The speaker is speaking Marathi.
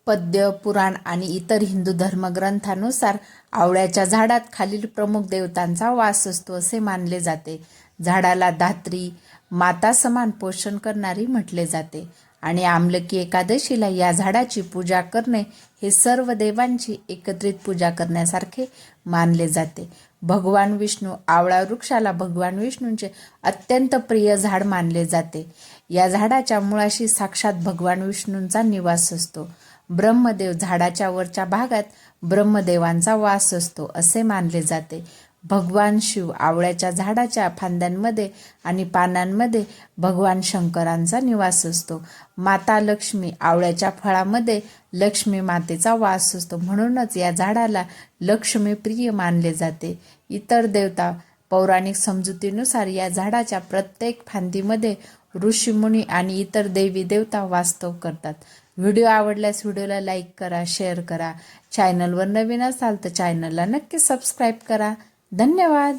पद्य, पुराण आणि इतर हिंदू धर्मग्रंथानुसार आवळ्याच्या झाडात खालील प्रमुख देवतांचा वास असतो असे मानले जाते. झाडाला धात्री, माता समान पोषण करणारी म्हटले जाते आणि आमलकी एकादशीला या झाडाची पूजा करणे हे सर्व देवांची एकत्रित पूजा करण्यासारखे मानले जाते. भगवान विष्णू आवळा वृक्षाला भगवान विष्णूंचे अत्यंत प्रिय झाड मानले जाते. या झाडाच्या मुळाशी साक्षात भगवान विष्णूंचा निवास असतो. ब्रह्मदेव झाडाच्या वरच्या भागात ब्रह्मदेवांचा वास असतो असे मानले जाते. भगवान शिव आवळ्याच्या झाडाच्या फांद्यांमध्ये आणि पानांमध्ये भगवान शंकरांचा निवास असतो. माता लक्ष्मी आवळ्याच्या फळामध्ये लक्ष्मी मातेचा वास असतो, म्हणूनच या झाडाला लक्ष्मीप्रिय मानले जाते. इतर देवता पौराणिक समजुतीनुसार या झाडाच्या प्रत्येक फांदीमध्ये ऋषीमुनी आणि इतर देवी देवता वास्तव करतात. व्हिडिओ आवडल्यास व्हिडिओला लाईक करा, शेअर करा. चॅनलवर नवीन असाल तर चॅनलला नक्की सबस्क्राईब करा. धन्यवाद.